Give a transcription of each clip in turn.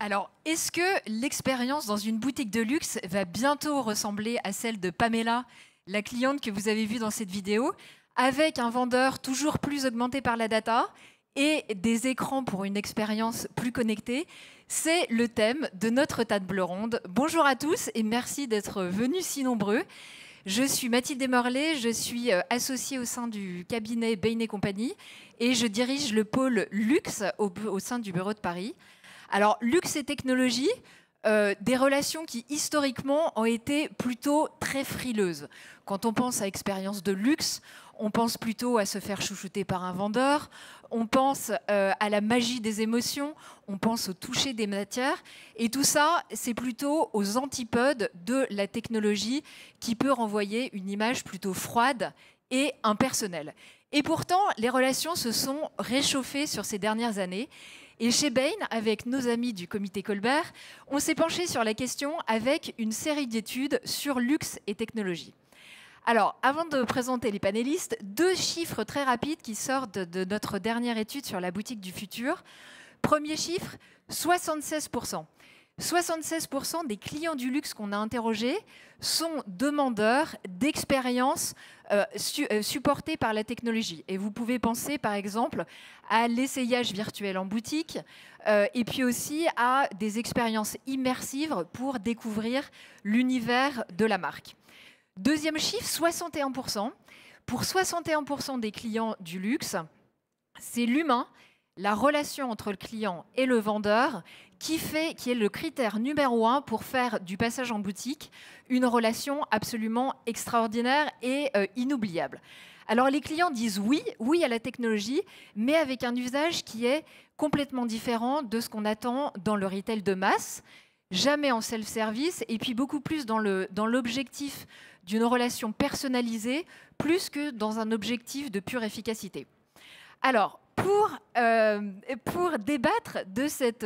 Alors, est-ce que l'expérience dans une boutique de luxe va bientôt ressembler à celle de Pamela, la cliente que vous avez vue dans cette vidéo, avec un vendeur toujours plus augmenté par la data et des écrans pour une expérience plus connectée? C'est le thème de notre table ronde. Bonjour à tous et merci d'être venus si nombreux. Je suis Mathilde Desmorlet, je suis associée au sein du cabinet Bain & Compagnie et je dirige le pôle luxe au sein du bureau de Paris. Alors, luxe et technologie, des relations qui historiquement ont été plutôt très frileuses. Quand on pense à expérience de luxe, on pense plutôt à se faire chouchouter par un vendeur, on pense à la magie des émotions, on pense au toucher des matières. Et tout ça, c'est plutôt aux antipodes de la technologie qui peut renvoyer une image plutôt froide et impersonnelle. Et pourtant, les relations se sont réchauffées sur ces dernières années. Et chez Bain, avec nos amis du comité Colbert, on s'est penché sur la question avec une série d'études sur luxe et technologie. Alors, avant de présenter les panélistes, deux chiffres très rapides qui sortent de notre dernière étude sur la boutique du futur. Premier chiffre, 76%. 76% des clients du luxe qu'on a interrogés sont demandeurs d'expériences supportées par la technologie. Et vous pouvez penser par exemple à l'essayage virtuel en boutique et puis aussi à des expériences immersives pour découvrir l'univers de la marque. Deuxième chiffre, 61%. Pour 61% des clients du luxe, c'est l'humain, la relation entre le client et le vendeur qui est le critère numéro 1 pour faire du passage en boutique une relation absolument extraordinaire et inoubliable. Alors les clients disent oui, oui à la technologie, mais avec un usage qui est complètement différent de ce qu'on attend dans le retail de masse, jamais en self-service et puis beaucoup plus dans l'objectif d'une relation personnalisée, plus que dans un objectif de pure efficacité. Alors, pour débattre de cette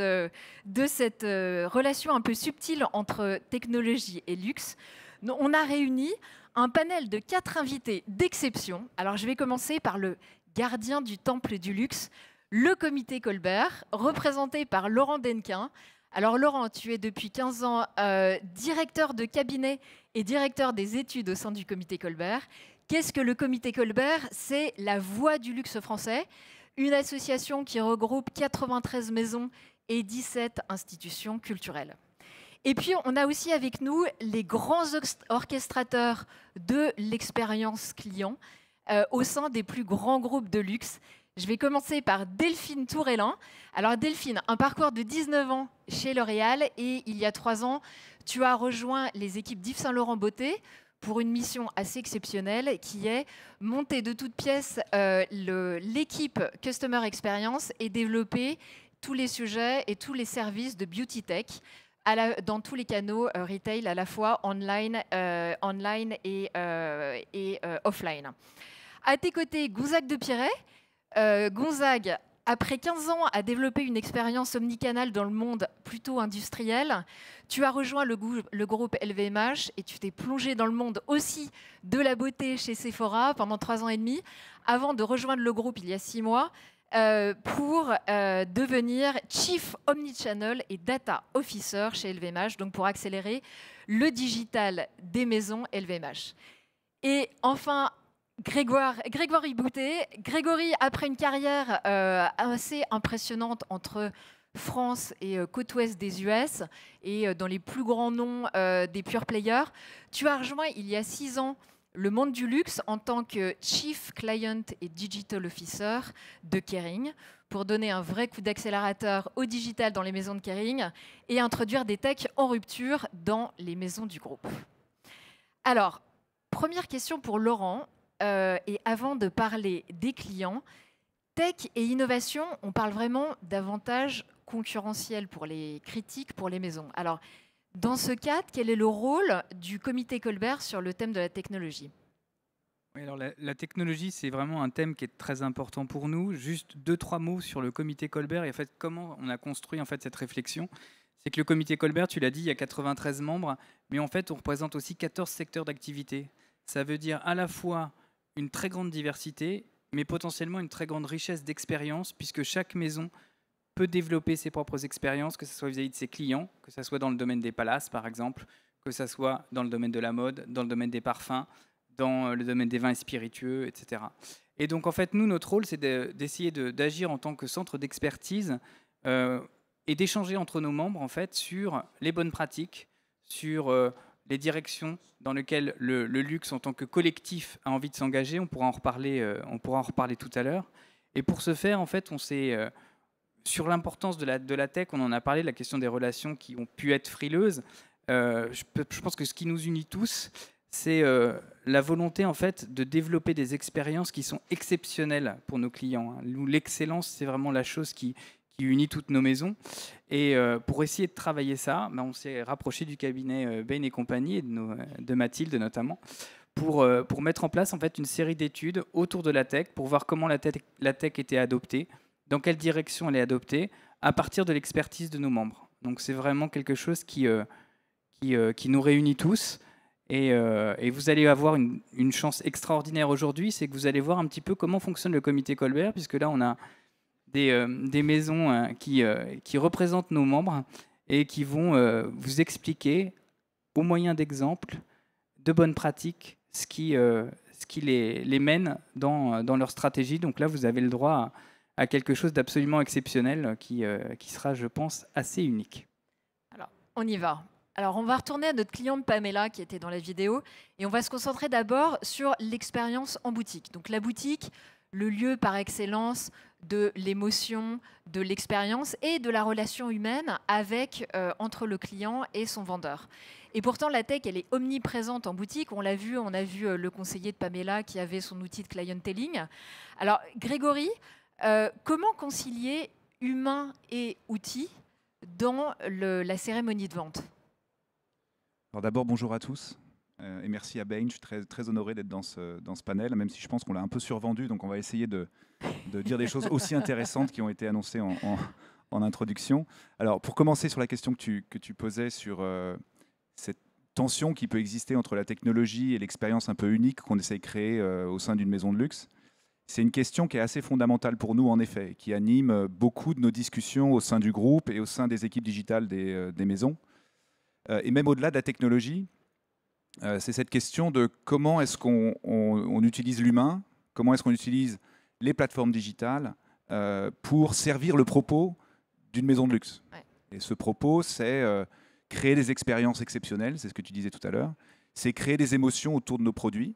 relation un peu subtile entre technologie et luxe, on a réuni un panel de 4 invités d'exception. Alors, je vais commencer par le gardien du temple du luxe, le comité Colbert, représenté par Laurent Denquin. Alors, Laurent, tu es depuis 15 ans directeur de cabinet et directeur des études au sein du comité Colbert. Qu'est-ce que le comité Colbert? C'est la voix du luxe français, une association qui regroupe 93 maisons et 17 institutions culturelles. Et puis, on a aussi avec nous les grands orchestrateurs de l'expérience client au sein des plus grands groupes de luxe. Je vais commencer par Delphine Tourellin. Alors Delphine, un parcours de 19 ans chez L'Oréal et il y a 3 ans, tu as rejoint les équipes d'Yves Saint Laurent Beauté pour une mission assez exceptionnelle qui est monter de toutes pièces l'équipe Customer Experience et développer tous les sujets et tous les services de Beauty Tech dans tous les canaux retail, à la fois online et offline. À tes côtés, Gonzague de Piret. Gonzague, après 15 ans, a développé une expérience omnicanale dans le monde plutôt industriel. Tu as rejoint le groupe LVMH et tu t'es plongé dans le monde aussi de la beauté chez Sephora pendant 3 ans et demi, avant de rejoindre le groupe il y a 6 mois pour devenir Chief Omnichannel et Data Officer chez LVMH, donc pour accélérer le digital des maisons LVMH. Et enfin, Grégory Boutet. Grégory, après une carrière assez impressionnante entre France et côte ouest des US et dans les plus grands noms des pure players, tu as rejoint il y a 6 ans le monde du luxe en tant que Chief Client et Digital Officer de Kering pour donner un vrai coup d'accélérateur au digital dans les maisons de Kering et introduire des techs en rupture dans les maisons du groupe. Alors, première question pour Laurent. Et avant de parler des clients, tech et innovation, on parle vraiment d'avantages concurrentiels pour les critiques, pour les maisons. Alors, dans ce cadre, quel est le rôle du comité Colbert sur le thème de la technologie? Oui, alors la technologie, c'est vraiment un thème qui est très important pour nous. Juste 2-3 mots sur le comité Colbert et en fait, comment on a construit en fait, cette réflexion. C'est que le comité Colbert, tu l'as dit, il y a 93 membres, mais en fait, on représente aussi 14 secteurs d'activité. Ça veut dire à la fois une très grande diversité, mais potentiellement une très grande richesse d'expérience, puisque chaque maison peut développer ses propres expériences, que ce soit vis-à-vis de ses clients, que ce soit dans le domaine des palaces, par exemple, que ce soit dans le domaine de la mode, dans le domaine des parfums, dans le domaine des vins et spiritueux, etc. Et donc, en fait, nous, notre rôle, c'est d'essayer d'agir en tant que centre d'expertise et d'échanger entre nos membres, en fait, sur les bonnes pratiques, sur les directions dans lesquelles le luxe, en tant que collectif, a envie de s'engager. On pourra en reparler tout à l'heure. Et pour ce faire, en fait, on s'est... sur l'importance de la tech, on en a parlé, la question des relations qui ont pu être frileuses. Je pense que ce qui nous unit tous, c'est la volonté en fait de développer des expériences qui sont exceptionnelles pour nos clients. Nous, l'excellence, c'est vraiment la chose qui unit toutes nos maisons. Et pour essayer de travailler ça, on s'est rapproché du cabinet Bain et compagnie, et de Mathilde notamment, pour mettre en place en fait une série d'études autour de la tech, pour voir comment la tech était adoptée, dans quelle direction elle est adoptée, à partir de l'expertise de nos membres. Donc c'est vraiment quelque chose qui nous réunit tous. Et vous allez avoir une chance extraordinaire aujourd'hui, c'est que vous allez voir un petit peu comment fonctionne le comité Colbert, puisque là, on a des maisons qui représentent nos membres et qui vont vous expliquer, au moyen d'exemples, de bonnes pratiques, ce qui les mène dans leur stratégie. Donc là, vous avez le droit à quelque chose d'absolument exceptionnel qui sera, je pense, assez unique. Alors, on y va. Alors, on va retourner à notre cliente Pamela qui était dans la vidéo et on va se concentrer d'abord sur l'expérience en boutique. Donc, la boutique, le lieu par excellence de l'émotion, de l'expérience et de la relation humaine entre le client et son vendeur. Et pourtant, la tech, elle est omniprésente en boutique. On l'a vu, on a vu le conseiller de Pamela qui avait son outil de clienteling. Alors, Grégory, comment concilier humain et outils dans la cérémonie de vente? Alors d'abord, bonjour à tous et merci à Bain. Je suis très, très honoré d'être dans ce panel, même si je pense qu'on l'a un peu survendu, donc on va essayer de dire des choses aussi intéressantes qui ont été annoncées en introduction. Alors pour commencer sur la question que tu posais sur cette tension qui peut exister entre la technologie et l'expérience un peu unique qu'on essaie de créer au sein d'une maison de luxe, c'est une question qui est assez fondamentale pour nous en effet, qui anime beaucoup de nos discussions au sein du groupe et au sein des équipes digitales des maisons. Et même au-delà de la technologie, c'est cette question de comment est-ce qu'on utilise l'humain, comment est-ce qu'on utilise les plateformes digitales pour servir le propos d'une maison de luxe. Ouais. Et ce propos, c'est créer des expériences exceptionnelles, c'est ce que tu disais tout à l'heure, c'est créer des émotions autour de nos produits,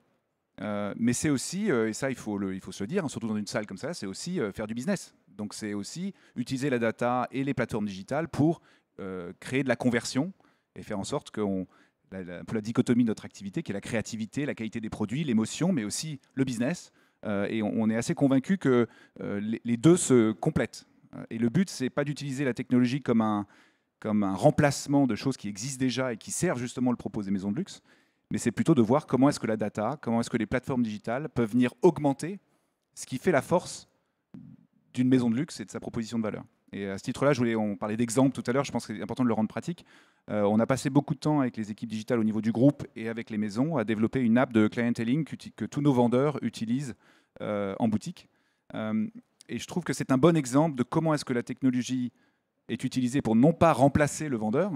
mais c'est aussi, et ça il faut se le dire, surtout dans une salle comme ça, c'est aussi faire du business. Donc c'est aussi utiliser la data et les plateformes digitales pour créer de la conversion, et faire en sorte qu'on un peu la dichotomie de notre activité, qui est la créativité, la qualité des produits, l'émotion, mais aussi le business. Et on est assez convaincu que les deux se complètent. Et le but, c'est pas d'utiliser la technologie comme un remplacement de choses qui existent déjà et qui servent justement le propos des maisons de luxe, mais c'est plutôt de voir comment est-ce que la data, comment est-ce que les plateformes digitales peuvent venir augmenter ce qui fait la force d'une maison de luxe et de sa proposition de valeur. Et à ce titre-là, on parlait d'exemples tout à l'heure, je pense que c'est important de le rendre pratique. On a passé beaucoup de temps avec les équipes digitales au niveau du groupe et avec les maisons à développer une app de clienteling que tous nos vendeurs utilisent en boutique. Et je trouve que c'est un bon exemple de comment est-ce que la technologie est utilisée pour non pas remplacer le vendeur.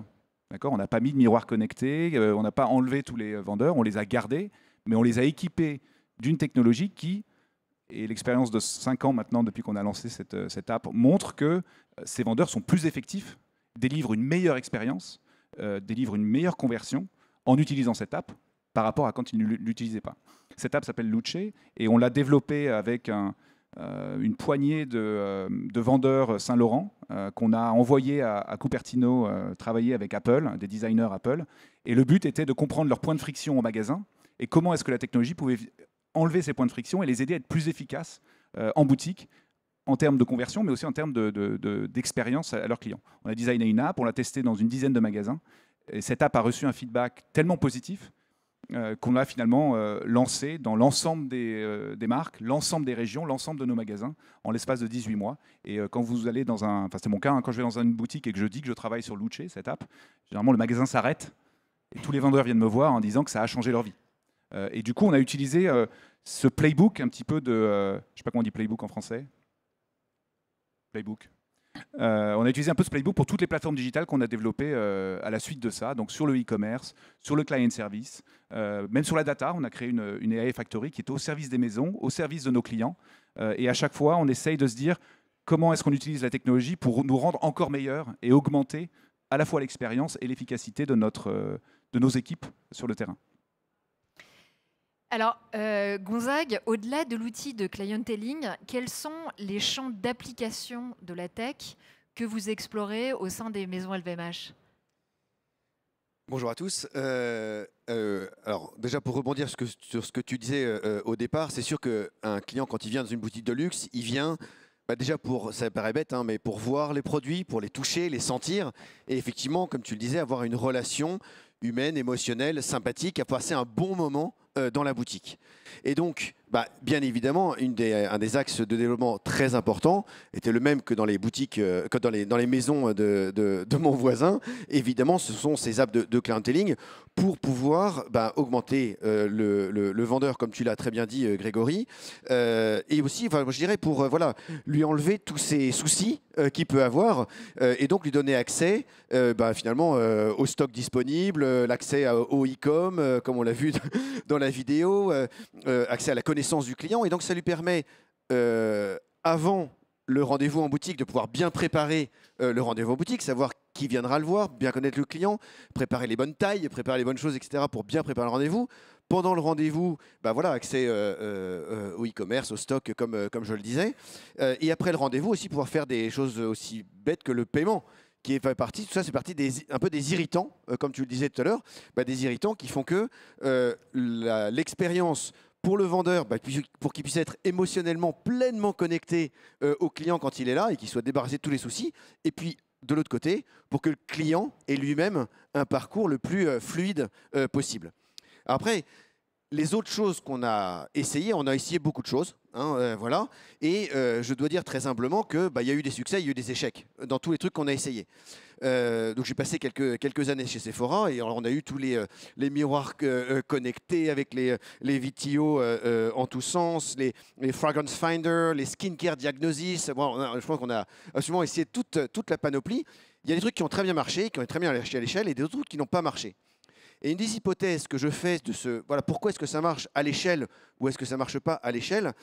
On n'a pas mis de miroir connecté, on n'a pas enlevé tous les vendeurs, on les a gardés, mais on les a équipés d'une technologie qui... Et l'expérience de 5 ans maintenant, depuis qu'on a lancé cette app, montre que ces vendeurs sont plus effectifs, délivrent une meilleure expérience, délivrent une meilleure conversion en utilisant cette app par rapport à quand ils ne l'utilisaient pas. Cette app s'appelle Luce et on l'a développée avec une poignée de vendeurs Saint-Laurent qu'on a envoyé à Cupertino travailler avec Apple, des designers Apple. Et le but était de comprendre leurs points de friction au magasin et comment est-ce que la technologie pouvait enlever ces points de friction et les aider à être plus efficaces en boutique, en termes de conversion, mais aussi en termes d'expérience à leurs clients. On a designé une app, on l'a testée dans une dizaine de magasins, et cette app a reçu un feedback tellement positif qu'on l'a finalement lancée dans l'ensemble des marques, l'ensemble des régions, l'ensemble de nos magasins, en l'espace de 18 mois. Et quand vous allez dans un... Enfin, c'est mon cas, hein, quand je vais dans une boutique et que je dis que je travaille sur Luce, cette app, généralement le magasin s'arrête, et tous les vendeurs viennent me voir en disant que ça a changé leur vie. Et du coup, on a utilisé ce playbook un petit peu de... je ne sais pas comment on dit playbook en français. Playbook. On a utilisé un peu ce playbook pour toutes les plateformes digitales qu'on a développées à la suite de ça, donc sur le e-commerce, sur le client service, même sur la data. On a créé une AI Factory qui est au service des maisons, au service de nos clients. Et à chaque fois, on essaye de se dire comment est-ce qu'on utilise la technologie pour nous rendre encore meilleurs et augmenter à la fois l'expérience et l'efficacité de nos équipes sur le terrain. Alors, Gonzague, au-delà de l'outil de clienteling, quels sont les champs d'application de la tech que vous explorez au sein des maisons LVMH? Bonjour à tous. Alors déjà pour rebondir sur ce que tu disais au départ, c'est sûr qu'un client quand il vient dans une boutique de luxe, il vient déjà pour, ça paraît bête, hein, mais pour voir les produits, pour les toucher, les sentir, et effectivement, comme tu le disais, avoir une relation humaine, émotionnelle, sympathique, à passer un bon moment dans la boutique. Et donc, bien évidemment, un des axes de développement très importants était le même que dans les boutiques, que dans les maisons de mon voisin. Évidemment, ce sont ces apps de clienteling pour pouvoir augmenter le vendeur, comme tu l'as très bien dit, Grégory, et aussi, je dirais, pour lui enlever tous ces soucis qu'il peut avoir, et donc lui donner accès finalement au stock disponible, l'accès au e-com, comme on l'a vu dans la vidéo, accès à la connaissance du client. Et donc, ça lui permet, avant le rendez-vous en boutique, de pouvoir bien préparer le rendez-vous en boutique, savoir qui viendra le voir, bien connaître le client, préparer les bonnes tailles, préparer les bonnes choses, etc. pour bien préparer le rendez-vous. Pendant le rendez-vous, accès au e-commerce, au stock, comme je le disais. Et après le rendez-vous, aussi pouvoir faire des choses aussi bêtes que le paiement, qui est partie, tout ça, c'est parti un peu des irritants, comme tu le disais tout à l'heure, des irritants qui font que l'expérience pour le vendeur, pour qu'il puisse être émotionnellement pleinement connecté au client quand il est là et qu'il soit débarrassé de tous les soucis. Et puis, de l'autre côté, pour que le client ait lui-même un parcours le plus fluide possible. Après, les autres choses qu'on a essayées, on a essayé beaucoup de choses. Voilà. Et je dois dire très humblement qu'il y a eu des succès, il y a eu des échecs dans tous les trucs qu'on a essayés. Donc j'ai passé quelques années chez Sephora et on a eu tous les miroirs connectés avec les VTO en tous sens, les Fragrance Finder, les Skincare Diagnosis. Bon, je pense qu'on a absolument essayé toute la panoplie. Il y a des trucs qui ont très bien marché, qui ont très bien marché à l'échelle, et des autres trucs qui n'ont pas marché. Et une des hypothèses que je fais de pourquoi est-ce que ça marche à l'échelle ou est-ce que ça ne marche pas à l'échelle,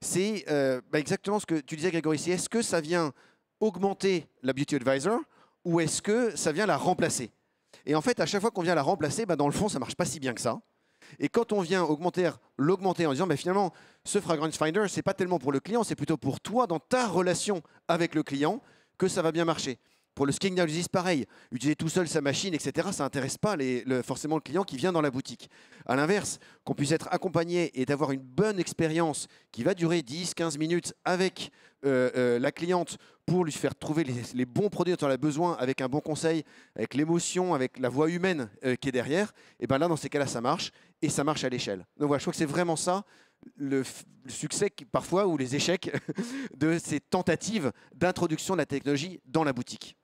c'est exactement ce que tu disais, Grégory. C'est est-ce que ça vient augmenter la Beauty Advisor ou est-ce que ça vient la remplacer? Et en fait, à chaque fois qu'on vient la remplacer, dans le fond, ça ne marche pas si bien que ça. Et quand on vient l'augmenter en disant finalement, ce Fragrance Finder, ce n'est pas tellement pour le client, c'est plutôt pour toi, dans ta relation avec le client, que ça va bien marcher. Pour le Skin Diagnosis, pareil, utiliser tout seul sa machine, etc., ça n'intéresse pas forcément le client qui vient dans la boutique. À l'inverse, qu'on puisse être accompagné et d'avoir une bonne expérience qui va durer 10-15 minutes avec la cliente pour lui faire trouver les bons produits dont elle a besoin, avec un bon conseil, avec l'émotion, avec la voix humaine qui est derrière, et là, dans ces cas-là, ça marche, et ça marche à l'échelle. Donc voilà, je crois que c'est vraiment ça, le succès parfois, ou les échecs de ces tentatives d'introduction de la technologie dans la boutique.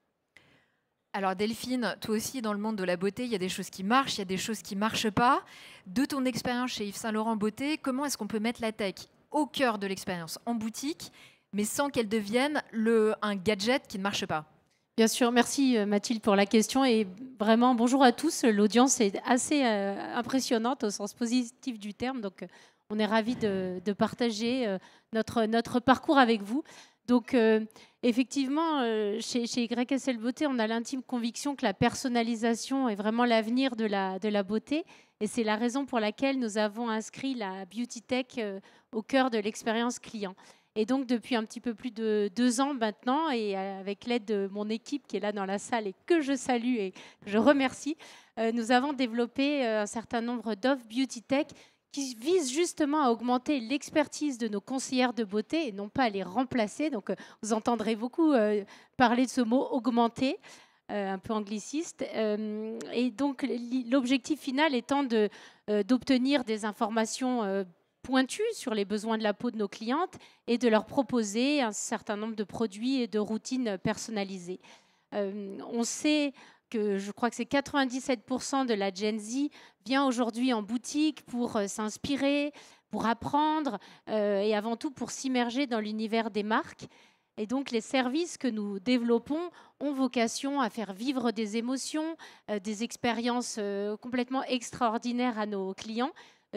Alors Delphine, toi aussi dans le monde de la beauté, il y a des choses qui marchent, il y a des choses qui ne marchent pas. De ton expérience chez Yves Saint Laurent Beauté, comment est-ce qu'on peut mettre la tech au cœur de l'expérience en boutique, mais sans qu'elle devienne un gadget qui ne marche pas? Bien sûr, merci Mathilde pour la question et vraiment bonjour à tous. L'audience est assez impressionnante au sens positif du terme, donc on est ravis de partager notre parcours avec vous. Donc, effectivement, chez YSL Beauté, on a l'intime conviction que la personnalisation est vraiment l'avenir de la beauté. Et c'est la raison pour laquelle nous avons inscrit la Beauty Tech au cœur de l'expérience client. Et donc, depuis un petit peu plus de 2 ans maintenant, et avec l'aide de mon équipe qui est là dans la salle et que je salue et que je remercie, nous avons développé un certain nombre d'offres Beauty Tech qui vise justement à augmenter l'expertise de nos conseillères de beauté et non pas à les remplacer. Donc, vous entendrez beaucoup parler de ce mot « augmenter », un peu angliciste. Et donc, l'objectif final étant d'obtenir des informations pointues sur les besoins de la peau de nos clientes et de leur proposer un certain nombre de produits et de routines personnalisées. On sait que je crois que c'est 97% de la Gen Z vient aujourd'hui en boutique pour s'inspirer, pour apprendre et avant tout pour s'immerger dans l'univers des marques. Et donc, les services que nous développons ont vocation à faire vivre des émotions, des expériences complètement extraordinaires à nos clients,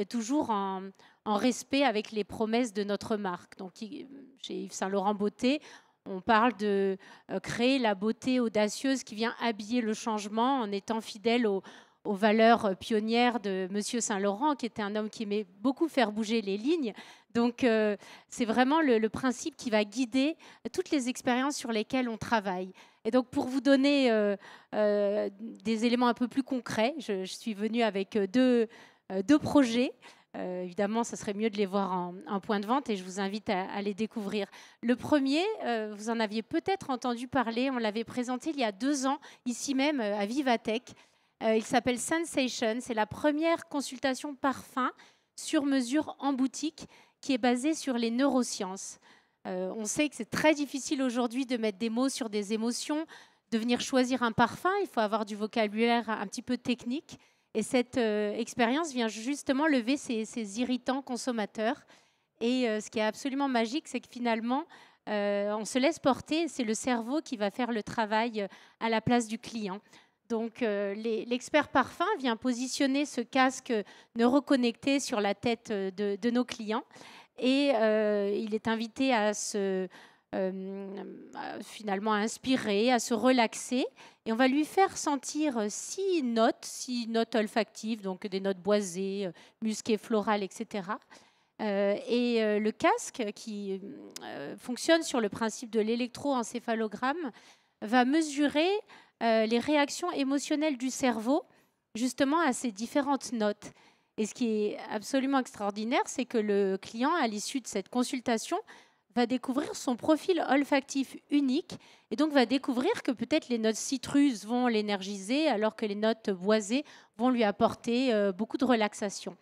toujours en respect avec les promesses de notre marque. Donc, chez Yves Saint Laurent Beauté, on parle de créer la beauté audacieuse qui vient habiller le changement en étant fidèle aux valeurs pionnières de Monsieur Saint Laurent, qui était un homme qui aimait beaucoup faire bouger les lignes. Donc, c'est vraiment le principe qui va guider toutes les expériences sur lesquelles on travaille. Et donc, pour vous donner des éléments un peu plus concrets, je suis venue avec deux projets. Évidemment, ça serait mieux de les voir en point de vente et je vous invite à les découvrir. Le premier, vous en aviez peut-être entendu parler, on l'avait présenté il y a 2 ans, ici même à Vivatech. Il s'appelle Sensation. C'est la première consultation parfum sur mesure en boutique qui est basée sur les neurosciences. On sait que c'est très difficile aujourd'hui de mettre des mots sur des émotions, de venir choisir un parfum. Il faut avoir du vocabulaire un petit peu technique. Et cette expérience vient justement lever ces irritants consommateurs. Et ce qui est absolument magique, c'est que finalement, on se laisse porter. C'est le cerveau qui va faire le travail à la place du client. Donc, l'expert parfum vient positionner ce casque neuroconnecté sur la tête de nos clients. Et il est invité à finalement à inspirer, à se relaxer. Et on va lui faire sentir 6 notes olfactives, donc des notes boisées, musquées, florales, etc. Le casque, qui fonctionne sur le principe de l'électroencéphalogramme, va mesurer les réactions émotionnelles du cerveau justement à ces différentes notes. Et ce qui est absolument extraordinaire, c'est que le client, à l'issue de cette consultation, va découvrir son profil olfactif unique et donc va découvrir que peut-être les notes citrus vont l'énergiser alors que les notes boisées vont lui apporter beaucoup de relaxation.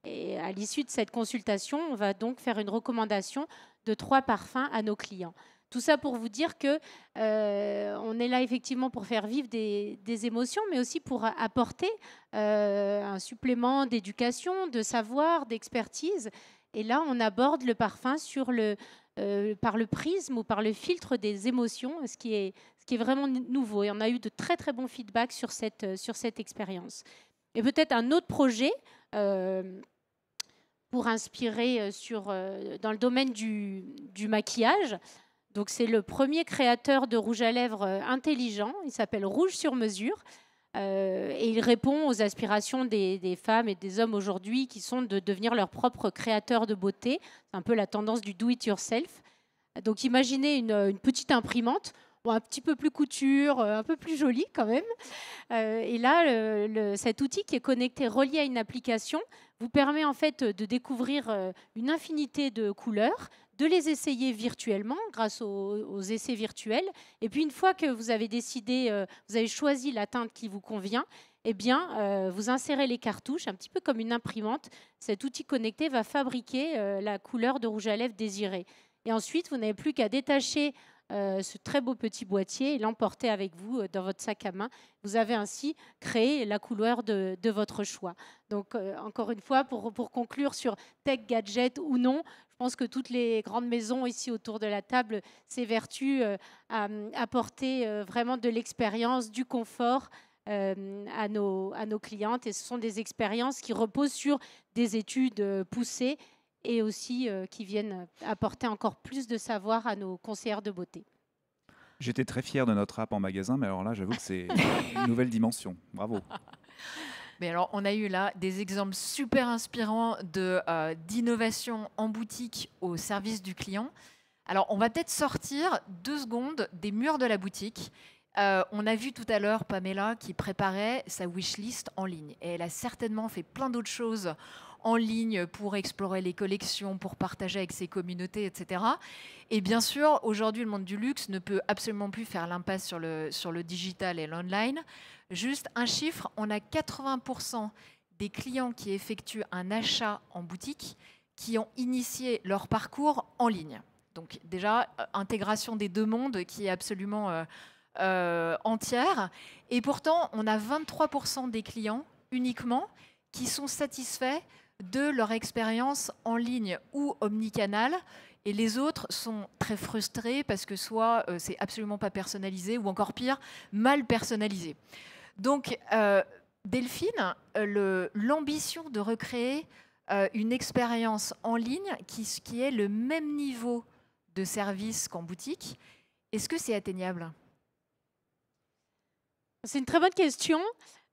Et à l'issue de cette consultation, on va donc faire une recommandation de 3 parfums à nos clients. Tout ça pour vous dire que on est là effectivement pour faire vivre des émotions, mais aussi pour apporter un supplément d'éducation, de savoir, d'expertise. Et là, on aborde le parfum par le prisme ou par le filtre des émotions, ce qui est vraiment nouveau. Et on a eu de très très bons feedbacks sur cette expérience. Et peut-être un autre projet pour inspirer dans le domaine du maquillage. Donc, c'est le premier créateur de rouge à lèvres intelligent. Il s'appelle Rouge sur mesure. Et il répond aux aspirations des femmes et des hommes aujourd'hui qui sont de devenir leurs propres créateurs de beauté. C'est un peu la tendance du do-it-yourself. Donc, imaginez une petite imprimante, un petit peu plus couture, un peu plus jolie quand même. Et là, cet outil qui est connecté, relié à une application, vous permet en fait de découvrir une infinité de couleurs, de les essayer virtuellement grâce aux essais virtuels. Et puis, une fois que vous avez décidé, vous avez choisi la teinte qui vous convient, eh bien, vous insérez les cartouches, un petit peu comme une imprimante. Cet outil connecté va fabriquer la couleur de rouge à lèvres désirée. Et ensuite, vous n'avez plus qu'à détacher ce très beau petit boîtier et l'emporter avec vous dans votre sac à main. Vous avez ainsi créé la couleur de votre choix. Donc, encore une fois, pour conclure sur tech, gadget ou non, je pense que toutes les grandes maisons ici autour de la table s'évertuent à apporter vraiment de l'expérience, du confort à nos clientes. Et ce sont des expériences qui reposent sur des études poussées et aussi qui viennent apporter encore plus de savoir à nos conseillères de beauté. J'étais très fier de notre app en magasin, mais alors là, j'avoue que c'est une nouvelle dimension. Bravo. Mais alors, on a eu là des exemples super inspirants d'innovation en boutique au service du client. Alors, on va peut-être sortir 2 secondes des murs de la boutique. On a vu tout à l'heure Pamela qui préparait sa wishlist en ligne. Et elle a certainement fait plein d'autres choses en ligne pour explorer les collections, pour partager avec ses communautés, etc. Et bien sûr, aujourd'hui, le monde du luxe ne peut absolument plus faire l'impasse sur le digital et l'online. Juste un chiffre, on a 80% des clients qui effectuent un achat en boutique qui ont initié leur parcours en ligne. Donc déjà, intégration des 2 mondes qui est absolument entière. Et pourtant, on a 23% des clients uniquement qui sont satisfaits de leur expérience en ligne ou omnicanal. et les autres sont très frustrés parce que soit c'est absolument pas personnalisé ou encore pire, mal personnalisé. Donc Delphine, l'ambition de recréer une expérience en ligne qui ait le même niveau de service qu'en boutique, est-ce que c'est atteignable? C'est une très bonne question.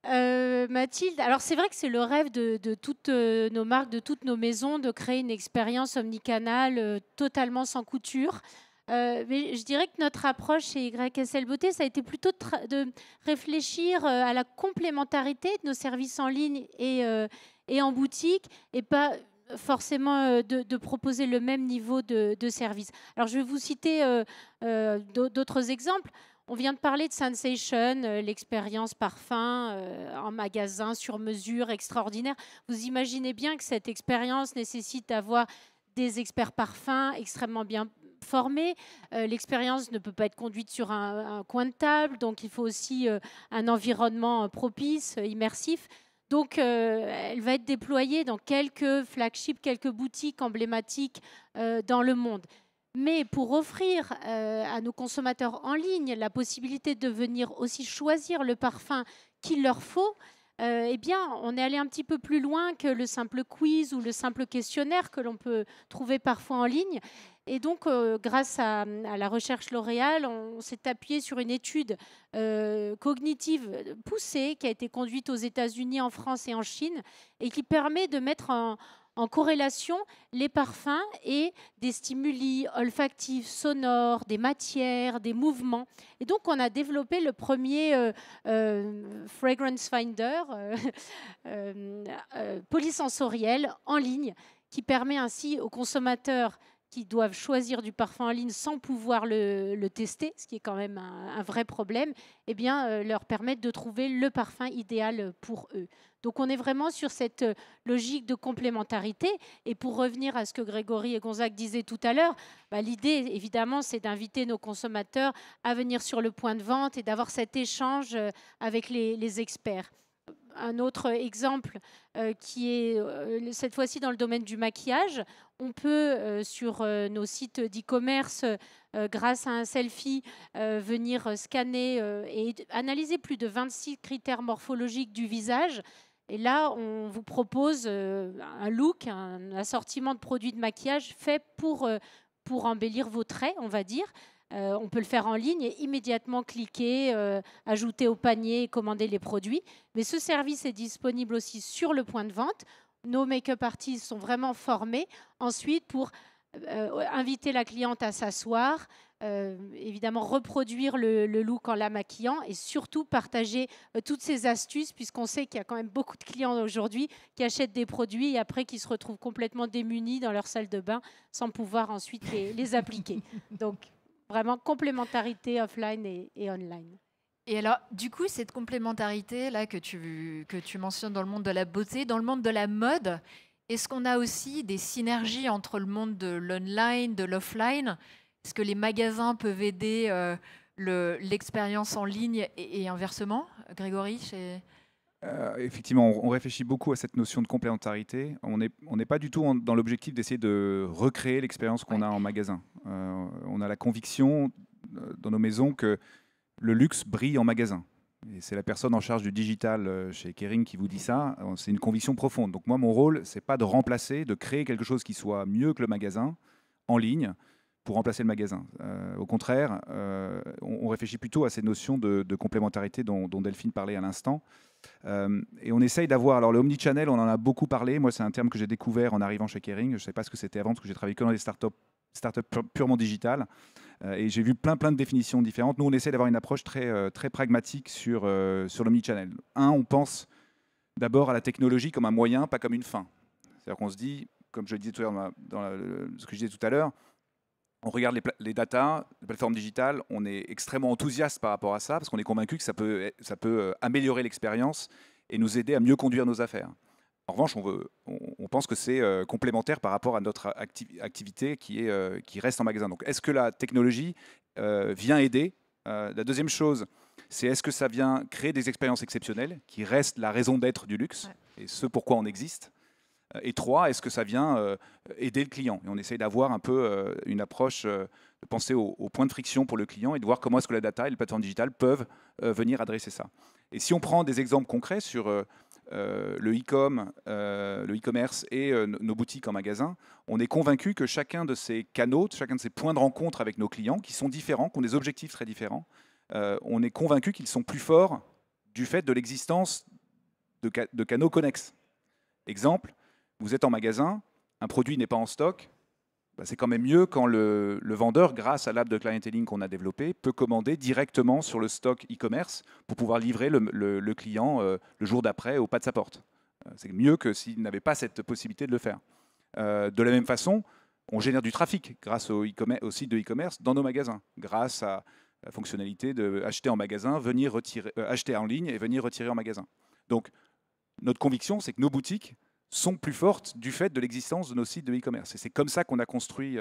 Mathilde, alors c'est vrai que c'est le rêve de toutes nos marques, de toutes nos maisons, de créer une expérience omnicanale totalement sans couture. Mais je dirais que notre approche chez YSL Beauté, ça a été plutôt de réfléchir à la complémentarité de nos services en ligne et en boutique, et pas forcément de proposer le même niveau de service. Alors je vais vous citer d'autres exemples. On vient de parler de Sensation, l'expérience parfum en magasin sur mesure extraordinaire. Vous imaginez bien que cette expérience nécessite d'avoir des experts parfums extrêmement bien formés. L'expérience ne peut pas être conduite sur un coin de table, donc il faut aussi un environnement propice, immersif. Donc, elle va être déployée dans quelques flagships, quelques boutiques emblématiques dans le monde. Mais pour offrir à nos consommateurs en ligne la possibilité de venir aussi choisir le parfum qu'il leur faut, eh bien, on est allé un petit peu plus loin que le simple quiz ou le simple questionnaire que l'on peut trouver parfois en ligne. Et donc, grâce à la recherche L'Oréal, on s'est appuyé sur une étude cognitive poussée qui a été conduite aux États-Unis, en France et en Chine, et qui permet de mettre en corrélation les parfums et des stimuli olfactifs, sonores, des matières, des mouvements. Et donc, on a développé le premier Fragrance Finder polysensoriel en ligne, qui permet ainsi aux consommateurs qui doivent choisir du parfum en ligne sans pouvoir le tester, ce qui est quand même un vrai problème, eh bien, leur permettre de trouver le parfum idéal pour eux. Donc, on est vraiment sur cette logique de complémentarité. Et pour revenir à ce que Grégory et Gonzague disaient tout à l'heure, l'idée, évidemment, c'est d'inviter nos consommateurs à venir sur le point de vente et d'avoir cet échange avec les experts. Un autre exemple qui est cette fois-ci dans le domaine du maquillage. On peut, sur nos sites d'e-commerce, grâce à un selfie, venir scanner et analyser plus de 26 critères morphologiques du visage. Et là, on vous propose un look, un assortiment de produits de maquillage fait pour embellir vos traits, on va dire. On peut le faire en ligne et immédiatement cliquer, ajouter au panier et commander les produits. Mais ce service est disponible aussi sur le point de vente. Nos make-up artistes sont vraiment formés ensuite pour inviter la cliente à s'asseoir, évidemment reproduire le look en la maquillant et surtout partager toutes ces astuces, puisqu'on sait qu'il y a quand même beaucoup de clients aujourd'hui qui achètent des produits et après qui se retrouvent complètement démunis dans leur salle de bain sans pouvoir ensuite les appliquer. Donc, vraiment complémentarité offline et online. Et alors, du coup, cette complémentarité-là que tu mentionnes dans le monde de la beauté, dans le monde de la mode, est-ce qu'on a aussi des synergies entre le monde de l'online, de l'offline? Est-ce que les magasins peuvent aider l'expérience en ligne et inversement? Grégory, effectivement, on réfléchit beaucoup à cette notion de complémentarité. On n'est pas du tout dans l'objectif d'essayer de recréer l'expérience qu'on a en magasin. On a la conviction dans nos maisons que le luxe brille en magasin. Et c'est la personne en charge du digital chez Kering qui vous dit ça. C'est une conviction profonde. Donc moi, mon rôle, c'est pas de remplacer, de créer quelque chose qui soit mieux que le magasin en ligne pour remplacer le magasin. Au contraire, on réfléchit plutôt à ces notions de complémentarité dont Delphine parlait à l'instant. Et on essaye d'avoir... Alors le omnichannel, on en a beaucoup parlé. Moi, c'est un terme que j'ai découvert en arrivant chez Kering. Je ne savais pas ce que c'était avant, parce que j'ai travaillé que dans des startups purement digitales. Et j'ai vu plein de définitions différentes. Nous, on essaie d'avoir une approche très pragmatique sur l'omnichannel. On pense d'abord à la technologie comme un moyen, pas comme une fin. C'est-à-dire qu'on se dit, comme je le disais tout à l'heure ce que je disais tout à l'heure, on regarde les datas, les plateformes digitales, on est extrêmement enthousiaste par rapport à ça, parce qu'on est convaincu que ça peut améliorer l'expérience et nous aider à mieux conduire nos affaires. En revanche, on pense que c'est complémentaire par rapport à notre activité qui reste en magasin. Donc, est-ce que la technologie vient aider? La deuxième chose, c'est est-ce que ça vient créer des expériences exceptionnelles qui restent la raison d'être du luxe et ce pourquoi on existe? Et 3, est-ce que ça vient aider le client? Et on essaye d'avoir un peu une approche, de penser au point de friction pour le client et de voir comment est-ce que la data et les plateformes digitales peuvent venir adresser ça. Et si on prend des exemples concrets sur le e-commerce et nos boutiques en magasin, on est convaincu que chacun de ces canaux, chacun de ces points de rencontre avec nos clients, qui sont différents, qui ont des objectifs très différents, on est convaincu qu'ils sont plus forts du fait de l'existence de canaux connexes. Exemple, vous êtes en magasin, un produit n'est pas en stock, bah c'est quand même mieux quand le vendeur, grâce à l'app de clienteling qu'on a développé, peut commander directement sur le stock e-commerce pour pouvoir livrer le client le jour d'après au pas de sa porte. C'est mieux que s'il n'avait pas cette possibilité de le faire. De la même façon, on génère du trafic grâce au site de e-commerce dans nos magasins, grâce à la fonctionnalité d'acheter en magasin, venir retirer, acheter en ligne et venir retirer en magasin. Donc, notre conviction, c'est que nos boutiques sont plus fortes du fait de l'existence de nos sites de e-commerce. Et c'est comme ça qu'on a construit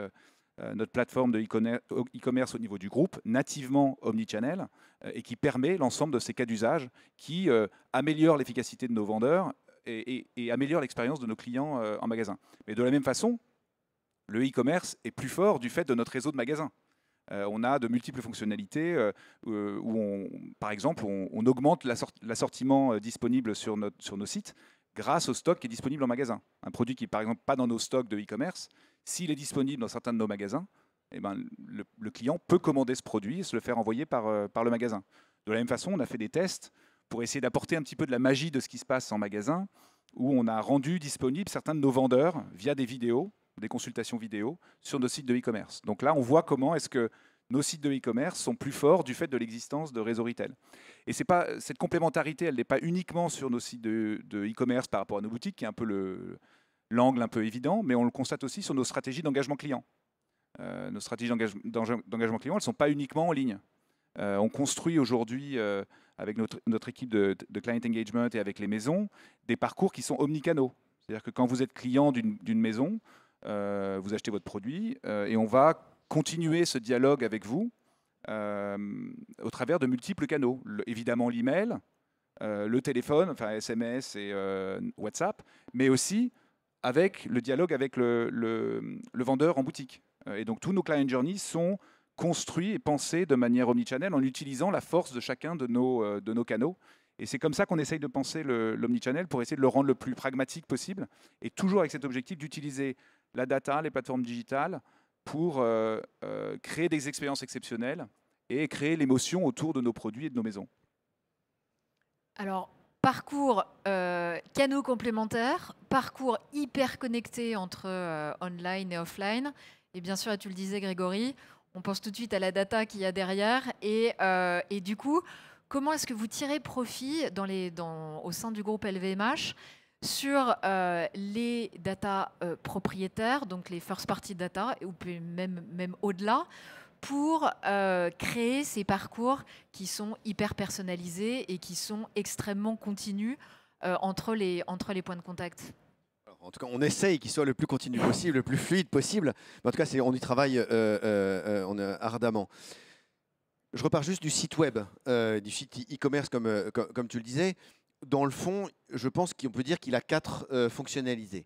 notre plateforme de e-commerce au niveau du groupe, nativement omnichannel, et qui permet l'ensemble de ces cas d'usage qui améliorent l'efficacité de nos vendeurs et améliorent l'expérience de nos clients en magasin. Mais de la même façon, le e-commerce est plus fort du fait de notre réseau de magasins. On a de multiples fonctionnalités où, par exemple, on augmente l'assortiment disponible sur nos sites grâce au stock qui est disponible en magasin. Un produit qui n'est par exemple pas dans nos stocks de e-commerce, s'il est disponible dans certains de nos magasins, eh ben, le client peut commander ce produit et se le faire envoyer par le magasin. De la même façon, on a fait des tests pour essayer d'apporter un petit peu de la magie de ce qui se passe en magasin, où on a rendu disponible certains de nos vendeurs via des vidéos, des consultations vidéo sur nos sites de e-commerce. Donc là, on voit comment est-ce que nos sites de e-commerce sont plus forts du fait de l'existence de réseaux retail. Et c'est pas, cette complémentarité, elle n'est pas uniquement sur nos sites de e-commerce par rapport à nos boutiques, qui est un peu l'angle un peu évident, mais on le constate aussi sur nos stratégies d'engagement client. Nos stratégies d'engagement client, elles ne sont pas uniquement en ligne. On construit aujourd'hui, avec notre équipe de client engagement et avec les maisons, des parcours qui sont omnicanaux. C'est-à-dire que quand vous êtes client d'une maison, vous achetez votre produit et on va continuer ce dialogue avec vous au travers de multiples canaux. Évidemment l'email, le téléphone, enfin SMS et WhatsApp, mais aussi avec le dialogue avec le vendeur en boutique. Et donc tous nos client journeys sont construits et pensés de manière omnichannel en utilisant la force de chacun de nos canaux. Et c'est comme ça qu'on essaye de penser l'omnichannel pour essayer de le rendre le plus pragmatique possible et toujours avec cet objectif d'utiliser la data, les plateformes digitales pour créer des expériences exceptionnelles et créer l'émotion autour de nos produits et de nos maisons. Alors, parcours canaux complémentaires, parcours hyper connecté entre online et offline. Et bien sûr, tu le disais Grégory, on pense tout de suite à la data qu'il y a derrière. Et du coup, comment est-ce que vous tirez profit au sein du groupe LVMH sur les data propriétaires, donc les first party data, ou même au-delà, pour créer ces parcours qui sont hyper personnalisés et qui sont extrêmement continus entre les points de contact? En tout cas, on essaye qu'il soit le plus continu possible, le plus fluide possible. Mais en tout cas, on y travaille ardemment. Je repars juste du site web, du site e-commerce, comme tu le disais. Dans le fond, je pense qu'on peut dire qu'il a 4 fonctionnalités.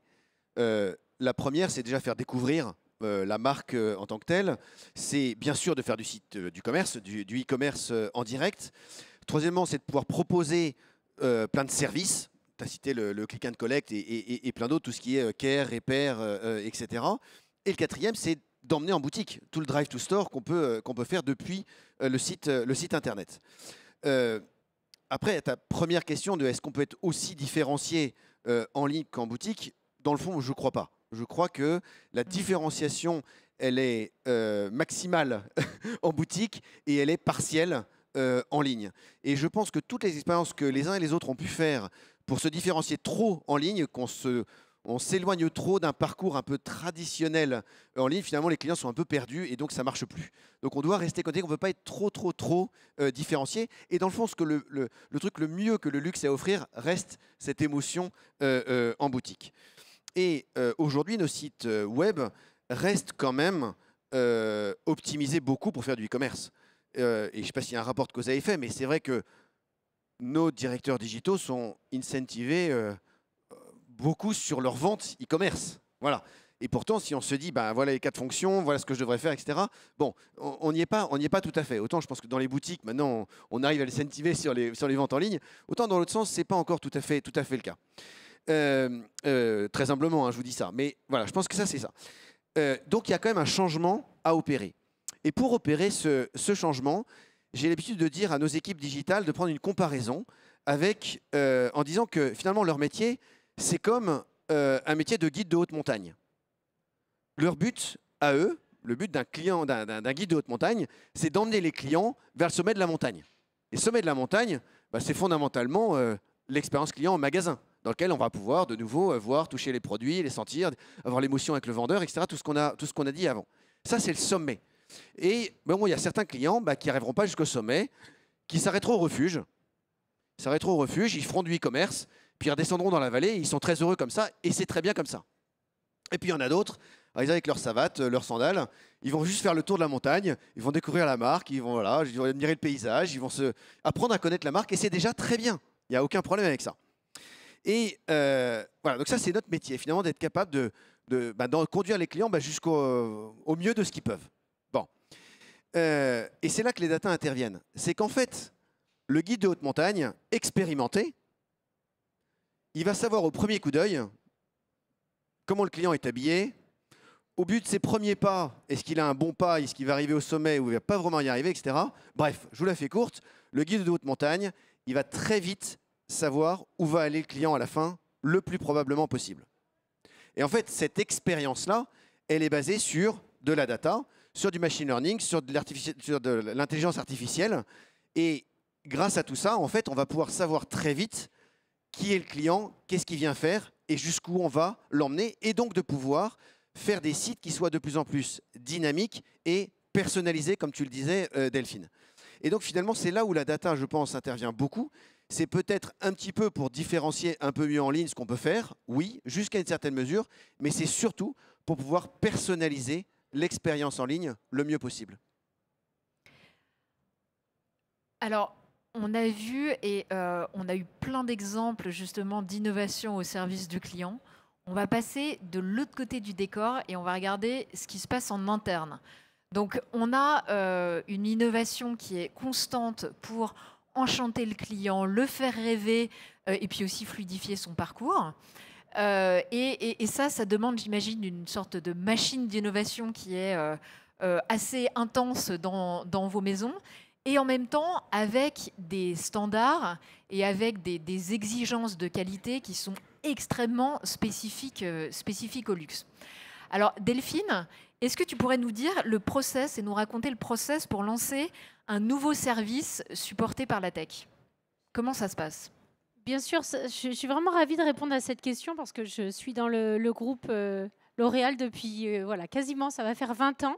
La première, c'est déjà faire découvrir la marque en tant que telle. C'est bien sûr de faire du site du commerce, du e-commerce en direct. Troisièmement, c'est de pouvoir proposer plein de services. Tu as cité le click and collect et plein d'autres, tout ce qui est care, repair, etc. Et le quatrième, c'est d'emmener en boutique tout le drive to store qu'on peut faire depuis le site internet. Après, ta première question de est-ce qu'on peut être aussi différencié en ligne qu'en boutique, dans le fond, je ne crois pas. Je crois que la différenciation, elle est maximale en boutique et elle est partielle en ligne. Et je pense que toutes les expériences que les uns et les autres ont pu faire pour se différencier trop en ligne, on s'éloigne trop d'un parcours un peu traditionnel en ligne, finalement les clients sont un peu perdus et donc ça ne marche plus. Donc on doit rester connecté, on ne veut pas être trop différencié. Et dans le fond, le truc le mieux que le luxe a à offrir reste cette émotion en boutique. Et aujourd'hui, nos sites web restent quand même optimisés beaucoup pour faire du e-commerce. Et je ne sais pas s'il y a un rapport de cause à effet, mais c'est vrai que nos directeurs digitaux sont incentivés beaucoup sur leur vente e-commerce. Voilà. Et pourtant, si on se dit, ben, voilà les 4 fonctions, voilà ce que je devrais faire, etc. Bon, on n'y est pas tout à fait. Autant je pense que dans les boutiques, maintenant, on arrive à les incentiver sur les ventes en ligne. Autant dans l'autre sens, c'est pas encore tout à fait le cas. Très humblement, hein, je vous dis ça. Mais voilà, je pense que ça, c'est ça. Donc, il y a quand même un changement à opérer. Et pour opérer ce changement, j'ai l'habitude de dire à nos équipes digitales de prendre une comparaison avec, en disant que finalement, leur métier, c'est comme un métier de guide de haute montagne. Leur but à eux, le but d'un client, d'un guide de haute montagne, c'est d'emmener les clients vers le sommet de la montagne. Et le sommet de la montagne, bah, c'est fondamentalement l'expérience client en magasin, dans lequel on va pouvoir de nouveau voir, toucher les produits, les sentir, avoir l'émotion avec le vendeur, etc. Tout ce qu'on a dit avant. Ça, c'est le sommet. Et bon, il y a certains clients qui n'arriveront pas jusqu'au sommet, qui s'arrêteront au refuge. Ils feront du e-commerce, puis ils redescendront dans la vallée, et ils sont très heureux comme ça, et c'est très bien comme ça. Et puis il y en a d'autres, ils avec leurs savates, leurs sandales, ils vont juste faire le tour de la montagne, ils vont découvrir la marque, ils vont admirer le paysage, ils vont apprendre à connaître la marque, et c'est déjà très bien. Il n'y a aucun problème avec ça. Et voilà, donc ça c'est notre métier, finalement, d'être capable de conduire les clients jusqu'au mieux de ce qu'ils peuvent. Bon. Et c'est là que les data interviennent. C'est qu'en fait, le guide de haute montagne, expérimenté, il va savoir au premier coup d'œil comment le client est habillé, au but de ses premiers pas, est-ce qu'il a un bon pas, est-ce qu'il va arriver au sommet ou il ne va pas vraiment y arriver, etc. Bref, je vous la fais courte, le guide de haute montagne, il va très vite savoir où va aller le client à la fin, le plus probablement possible. Et en fait, cette expérience-là, elle est basée sur de la data, sur du machine learning, sur de l'intelligence artificielle. Et grâce à tout ça, en fait, on va pouvoir savoir très vite qui est le client, qu'est-ce qu'il vient faire et jusqu'où on va l'emmener. Et donc de pouvoir faire des sites qui soient de plus en plus dynamiques et personnalisés, comme tu le disais, Delphine. Et donc finalement, c'est là où la data, je pense, intervient beaucoup. C'est peut-être un petit peu pour différencier un peu mieux en ligne ce qu'on peut faire, oui, jusqu'à une certaine mesure, mais c'est surtout pour pouvoir personnaliser l'expérience en ligne le mieux possible. Alors, on a vu et on a eu plein d'exemples justement d'innovation au service du client. On va passer de l'autre côté du décor et on va regarder ce qui se passe en interne. Donc, on a une innovation qui est constante pour enchanter le client, le faire rêver et puis aussi fluidifier son parcours. Et ça demande, j'imagine, une sorte de machine d'innovation qui est assez intense dans vos maisons. Et en même temps, avec des standards et avec des exigences de qualité qui sont extrêmement spécifiques au luxe. Alors, Delphine, est-ce que tu pourrais nous dire le process et nous raconter le process pour lancer un nouveau service supporté par la tech? Comment ça se passe? Bien sûr, je suis vraiment ravie de répondre à cette question parce que je suis dans le groupe L'Oréal depuis quasiment, ça va faire 20 ans.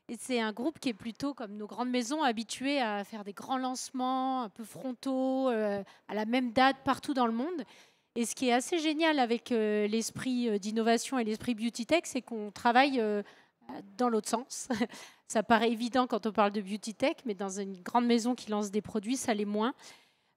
Et c'est un groupe qui est plutôt, comme nos grandes maisons, habitué à faire des grands lancements un peu frontaux, à la même date partout dans le monde. Et ce qui est assez génial avec l'esprit d'innovation et l'esprit beauty tech, c'est qu'on travaille dans l'autre sens. Ça paraît évident quand on parle de beauty tech, mais dans une grande maison qui lance des produits, ça l'est moins.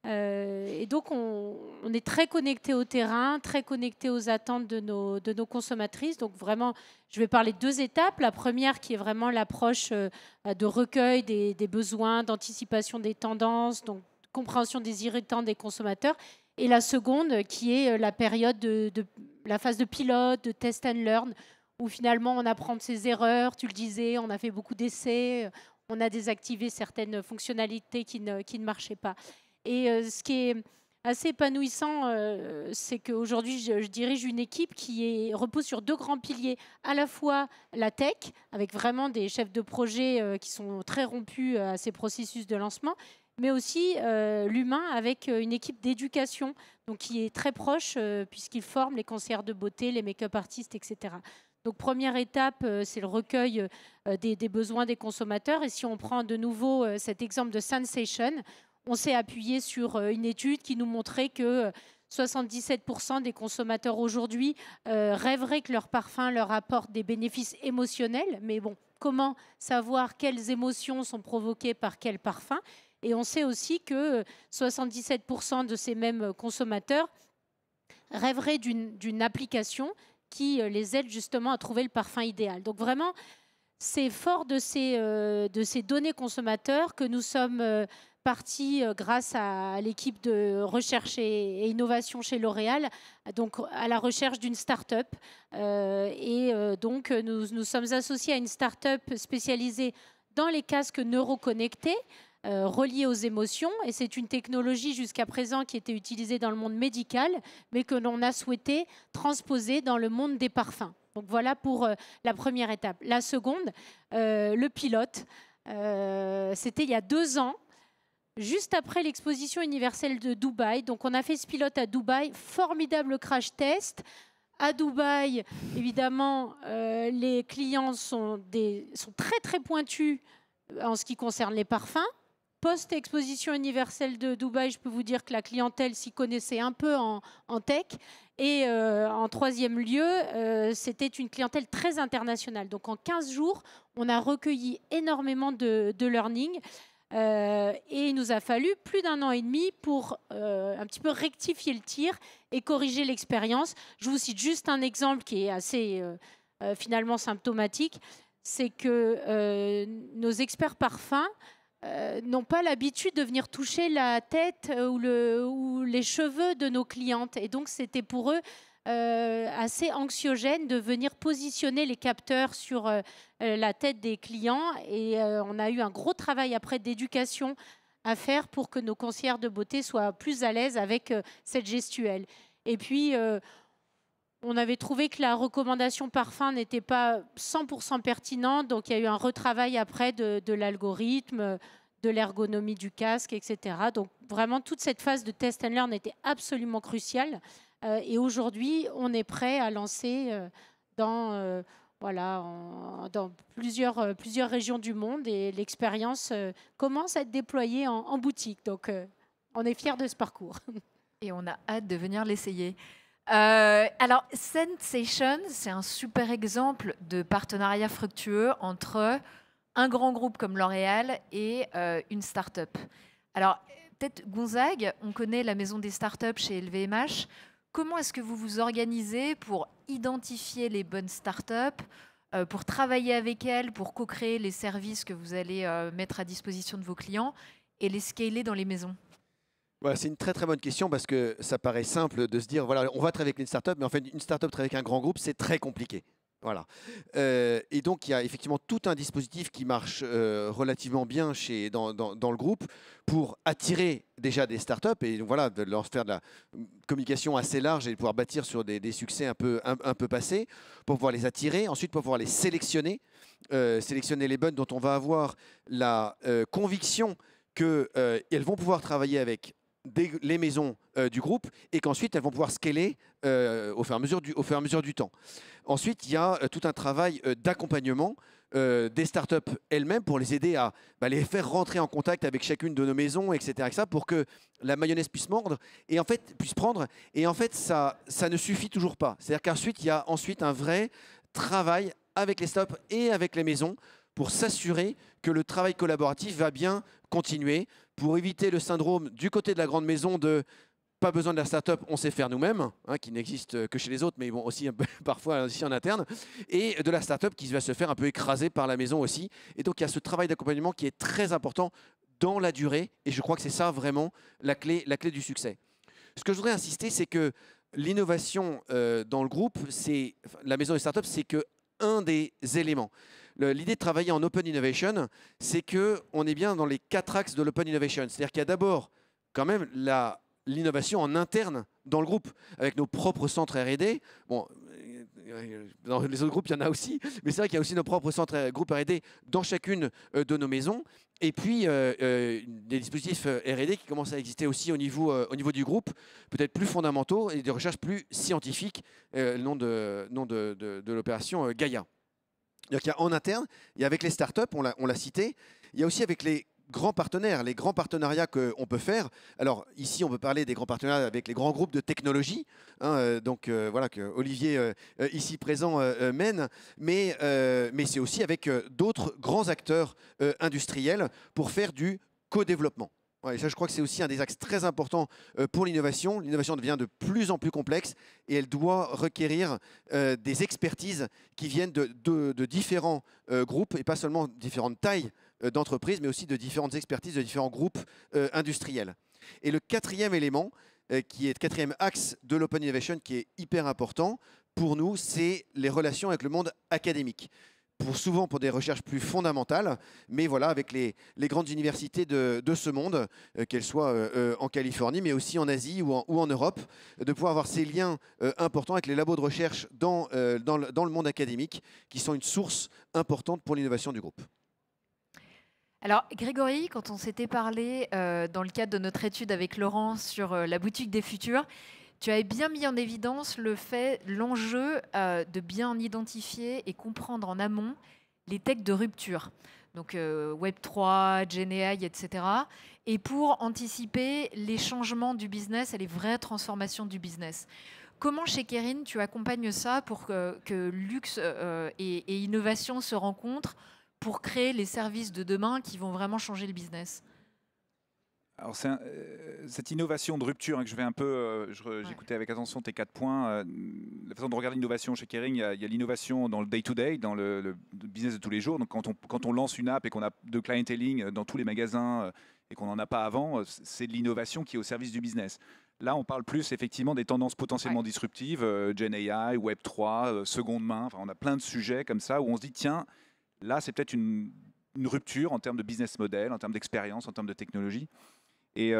Et donc, on est très connecté au terrain, très connecté aux attentes de nos consommatrices. Donc, vraiment, je vais parler de 2 étapes. La première qui est vraiment l'approche de recueil des besoins, d'anticipation des tendances, donc compréhension des irritants des consommateurs. Et la seconde qui est la période la phase de pilote, de test and learn, où finalement, on apprend de ses erreurs. Tu le disais, on a fait beaucoup d'essais, on a désactivé certaines fonctionnalités qui ne marchaient pas. Et ce qui est assez épanouissant, c'est qu'aujourd'hui, je dirige une équipe qui repose sur 2 grands piliers. À la fois la tech, avec vraiment des chefs de projet qui sont très rompus à ces processus de lancement, mais aussi l'humain avec une équipe d'éducation, donc qui est très proche puisqu'ils forment les conseillères de beauté, les make-up artistes, etc. Donc première étape, c'est le recueil des besoins des consommateurs. Et si on prend de nouveau cet exemple de Sensation, on s'est appuyé sur une étude qui nous montrait que 77% des consommateurs aujourd'hui rêveraient que leur parfum leur apporte des bénéfices émotionnels. Mais bon, comment savoir quelles émotions sont provoquées par quel parfum? Et on sait aussi que 77% de ces mêmes consommateurs rêveraient d'une application qui les aide justement à trouver le parfum idéal. Donc vraiment, c'est fort de ces données consommateurs que nous sommes partis, grâce à l'équipe de recherche et innovation chez L'Oréal, donc à la recherche d'une start-up. Donc nous sommes associés à une start-up spécialisée dans les casques neuroconnectés, reliés aux émotions. Et c'est une technologie jusqu'à présent qui était utilisée dans le monde médical, mais que l'on a souhaité transposer dans le monde des parfums. Donc voilà pour la première étape. La seconde, le pilote. C'était il y a 2 ans, juste après l'exposition universelle de Dubaï. Donc on a fait ce pilote à Dubaï, formidable crash test. À Dubaï, évidemment, les clients sont très très pointus en ce qui concerne les parfums. Post-exposition universelle de Dubaï, je peux vous dire que la clientèle s'y connaissait un peu en tech. Et en troisième lieu, c'était une clientèle très internationale. Donc en 15 jours, on a recueilli énormément de learning. Et il nous a fallu plus d'1 an et demi pour un petit peu rectifier le tir et corriger l'expérience. Je vous cite juste un exemple qui est assez finalement symptomatique. C'est que nos experts parfums n'ont pas l'habitude de venir toucher la tête ou les cheveux de nos clientes. Et donc, c'était pour eux assez anxiogène de venir positionner les capteurs sur la tête des clients. Et on a eu un gros travail après d'éducation à faire pour que nos conseillères de beauté soient plus à l'aise avec cette gestuelle. Et puis, on avait trouvé que la recommandation parfum n'était pas 100% pertinente, donc il y a eu un retravail après de l'algorithme, de l'ergonomie du casque, etc. Donc vraiment, toute cette phase de test and learn était absolument cruciale. Et aujourd'hui, on est prêt à lancer dans plusieurs régions du monde, et l'expérience commence à être déployée en boutique. Donc on est fiers de ce parcours. Et on a hâte de venir l'essayer. Alors, Sensation, c'est un super exemple de partenariat fructueux entre un grand groupe comme L'Oréal et une start-up. Alors, peut-être Gonzague, on connaît la maison des start-up chez LVMH. Comment est-ce que vous vous organisez pour identifier les bonnes start-up, pour travailler avec elles, pour co-créer les services que vous allez mettre à disposition de vos clients et les scaler dans les maisons ? Voilà, c'est une très très bonne question, parce que ça paraît simple de se dire voilà, on va travailler avec une start-up, mais en fait une start-up travailler avec un grand groupe, c'est très compliqué. Voilà. Et donc il y a effectivement tout un dispositif qui marche relativement bien dans le groupe pour attirer déjà des startups, et donc voilà, de leur faire de la communication assez large et de pouvoir bâtir sur des succès un peu passés, pour pouvoir les attirer, ensuite pour pouvoir les sélectionner, sélectionner les bonnes dont on va avoir la conviction qu'elles vont pouvoir travailler avec les maisons du groupe, et qu'ensuite elles vont pouvoir scaler au fur et à mesure du temps. Ensuite, il y a tout un travail d'accompagnement des startups elles-mêmes pour les aider à les faire rentrer en contact avec chacune de nos maisons, etc., pour que la mayonnaise puisse prendre. Et en fait, ça ne suffit toujours pas. C'est-à-dire qu'ensuite, il y a un vrai travail avec les startups et avec les maisons pour s'assurer que le travail collaboratif va bien continuer, pour éviter le syndrome du côté de la grande maison de pas besoin de la start-up, on sait faire nous-mêmes, qui n'existe que chez les autres, mais bon, aussi parfois aussi en interne, et de la start-up qui va se faire un peu écraser par la maison aussi. Et donc il y a ce travail d'accompagnement qui est très important dans la durée, et je crois que c'est ça vraiment la clé du succès. Ce que je voudrais insister, c'est que l'innovation dans le groupe, la maison des startups, c'est qu'un des éléments. L'idée de travailler en open innovation, c'est qu'on est bien dans les 4 axes de l'open innovation. C'est-à-dire qu'il y a d'abord quand même l'innovation en interne dans le groupe, avec nos propres centres R&D. Bon, dans les autres groupes, il y en a aussi, mais c'est vrai qu'il y a aussi nos propres centres groupes R&D dans chacune de nos maisons. Et puis, des dispositifs R&D qui commencent à exister aussi au niveau du groupe, peut-être plus fondamentaux, et des recherches plus scientifiques, nom de l'opération Gaïa. Donc, il y a en interne, il y a avec les startups, on l'a cité, il y a aussi avec les grands partenaires, les grands partenariats qu'on peut faire. Alors ici, on peut parler des grands partenariats avec les grands groupes de technologie, voilà, que Olivier, ici présent, mène, mais c'est aussi avec d'autres grands acteurs industriels pour faire du co-développement. Ouais, et ça, je crois que c'est aussi un des axes très importants pour l'innovation. L'innovation devient de plus en plus complexe et elle doit requérir des expertises qui viennent de différents groupes et pas seulement différentes tailles d'entreprises, mais aussi de différentes expertises de différents groupes industriels. Et le quatrième élément, qui est le quatrième axe de l'Open Innovation, qui est hyper important pour nous, c'est les relations avec le monde académique. Souvent pour des recherches plus fondamentales, mais voilà, avec les grandes universités de ce monde, qu'elles soient en Californie, mais aussi en Asie ou en Europe, de pouvoir avoir ces liens importants avec les labos de recherche dans le monde académique, qui sont une source importante pour l'innovation du groupe. Alors, Grégory, quand on s'était parlé dans le cadre de notre étude avec Laurent sur la boutique des futurs, tu avais bien mis en évidence l'enjeu de bien identifier et comprendre en amont les techs de rupture, donc Web3, GenAI, etc. Et pour anticiper les changements du business et les vraies transformations du business. Comment chez Kering tu accompagnes ça pour que luxe et innovation se rencontrent pour créer les services de demain qui vont vraiment changer le business? Alors cette innovation de rupture, hein, que je vais un peu, j'écoutais avec attention tes 4 points. La façon de regarder l'innovation chez Kering, il y a l'innovation dans le day-to-day, dans le business de tous les jours. Donc quand on lance une app et qu'on a de clienteling dans tous les magasins et qu'on n'en a pas avant, c'est de l'innovation qui est au service du business. Là, on parle plus effectivement des tendances potentiellement disruptives, GenAI, Web3, seconde main. Enfin, on a plein de sujets comme ça où on se dit tiens, là c'est peut-être une rupture en termes de business model, en termes d'expérience, en termes de technologie. Et